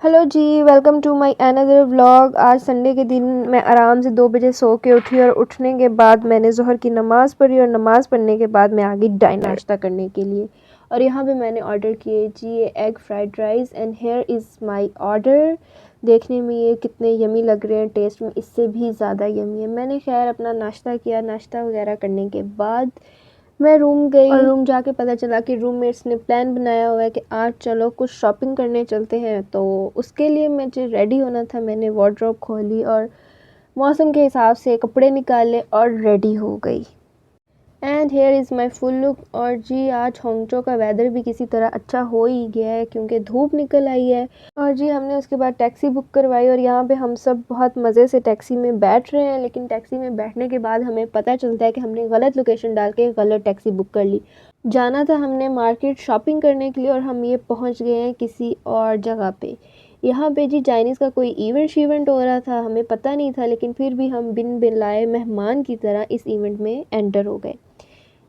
Hello ji, welcome to my another vlog. आज Sunday के दिन मैं आराम से 2 बजे सो के उठी और उठने के बाद मैंने ज़ोहर की नमाज़ पढ़ी और नमाज़ पढ़ने के बाद मैं आ गई नाश्ता करने के लिए। और यहाँ पे मैंने ऑर्डर किए जी ये egg fried rice and here is my order. देखने में ये कितने यमी लग रहे हैं, टेस्ट में इससे भी ज़्यादा यमी है। मैंने खैर अपना नाश्ता किया। नाश्ता वगैरह करने के बाद मैं रूम गई और रूम जाके पता चला कि रूममेट्स ने प्लान बनाया हुआ है कि आज चलो कुछ शॉपिंग करने चलते हैं। तो उसके लिए मुझे रेडी होना था। मैंने वार्डरोब खोली और मौसम के हिसाब से कपड़े निकाले और रेडी हो गई। And here is my full look. और जी आज होंगचो का वेदर भी किसी तरह अच्छा हो ही गया है क्योंकि धूप निकल आई है। और जी हमने उसके बाद टैक्सी बुक करवाई और यहाँ पे हम सब बहुत मज़े से टैक्सी में बैठ रहे हैं। लेकिन टैक्सी में बैठने के बाद हमें पता चलता है कि हमने गलत लोकेशन डाल के गलत टैक्सी बुक कर ली। जाना था हमने मार्केट शॉपिंग करने के लिए और हम ये पहुँच गए हैं किसी और जगह पे। यहाँ पे जी चाइनीज़ का कोई इवेंट हो रहा था, हमें पता नहीं था, लेकिन फिर भी हम बिन बुलाए मेहमान की तरह इस इवेंट में एंटर हो गए।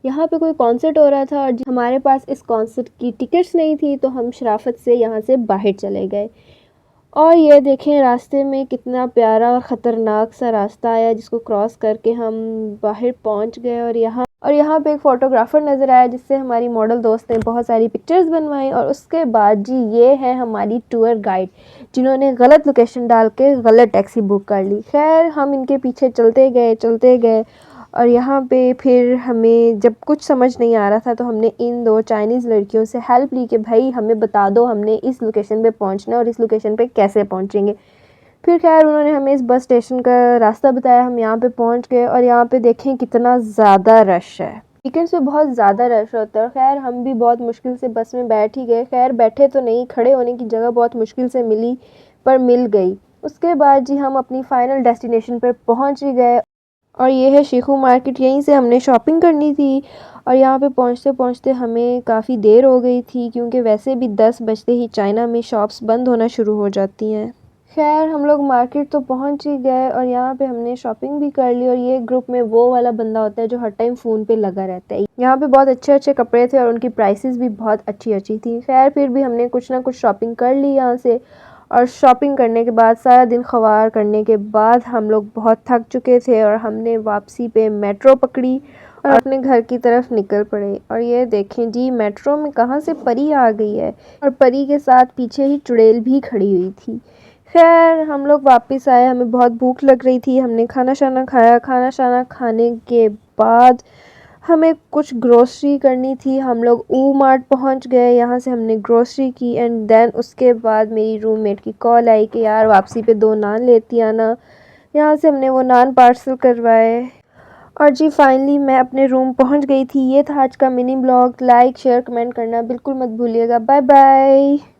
यहाँ पे कोई कॉन्सर्ट हो रहा था और हमारे पास इस कॉन्सर्ट की टिकट्स नहीं थी, तो हम शराफत से यहाँ से बाहर चले गए। और ये देखें रास्ते में कितना प्यारा और ख़तरनाक सा रास्ता आया जिसको क्रॉस करके हम बाहर पहुँच गए। और यहाँ पे एक फ़ोटोग्राफ़र नज़र आया जिससे हमारी मॉडल दोस्त ने बहुत सारी पिक्चर्स बनवाई। और उसके बाद जी ये है हमारी टूर गाइड जिन्होंने गलत लोकेशन डाल के गलत टैक्सी बुक कर ली। खैर हम इनके पीछे चलते गए और यहाँ पे फिर हमें जब कुछ समझ नहीं आ रहा था तो हमने इन 2 चाइनीज़ लड़कियों से हेल्प ली कि भाई हमें बता दो हमने इस लोकेशन पे पहुँचना है और इस लोकेशन पे कैसे पहुँचेंगे। फिर खैर उन्होंने हमें इस बस स्टेशन का रास्ता बताया, हम यहाँ पे पहुँच गए। और यहाँ पे देखें कितना ज़्यादा रश है, वीकेंड्स पे बहुत ज़्यादा रश होता है। खैर हम भी बहुत मुश्किल से बस में बैठ ही गए। खैर बैठे तो नहीं, खड़े होने की जगह बहुत मुश्किल से मिली पर मिल गई। उसके बाद जी हम अपनी फ़ाइनल डेस्टिनेशन पर पहुँच ही गए और ये है शिखू मार्केट। यहीं से हमने शॉपिंग करनी थी और यहाँ पे पहुँचते पहुँचते हमें काफ़ी देर हो गई थी क्योंकि वैसे भी 10 बजते ही चाइना में शॉप्स बंद होना शुरू हो जाती हैं। खैर हम लोग मार्केट तो पहुँच ही गए और यहाँ पे हमने शॉपिंग भी कर ली। और ये ग्रुप में वो वाला बंदा होता है जो हर टाइम फ़ोन पे लगा रहता है। यहाँ पे बहुत अच्छे अच्छे कपड़े थे और उनकी प्राइसेस भी बहुत अच्छी थी। खैर फिर भी हमने कुछ ना कुछ शॉपिंग कर ली यहाँ से। और शॉपिंग करने के बाद सारा दिन ख़वार करने के बाद हम लोग बहुत थक चुके थे और हमने वापसी पे मेट्रो पकड़ी और अपने घर की तरफ निकल पड़े। और ये देखें जी मेट्रो में कहाँ से परी आ गई है और परी के साथ पीछे ही चुड़ैल भी खड़ी हुई थी। खैर हम लोग वापस आए, हमें बहुत भूख लग रही थी। हमने खाना शाना खाया। खाना शाना खाने के बाद हमें कुछ ग्रोसरी करनी थी। हम लोग ऊ मार्ट पहुँच गए, यहाँ से हमने ग्रोसरी की एंड देन उसके बाद मेरी रूममेट की कॉल आई कि यार वापसी पे 2 नान लेती आना। यहाँ से हमने वो नान पार्सल करवाए और जी फाइनली मैं अपने रूम पहुँच गई थी। ये था आज का mini blog. Like share comment करना बिल्कुल मत भूलिएगा। Bye bye.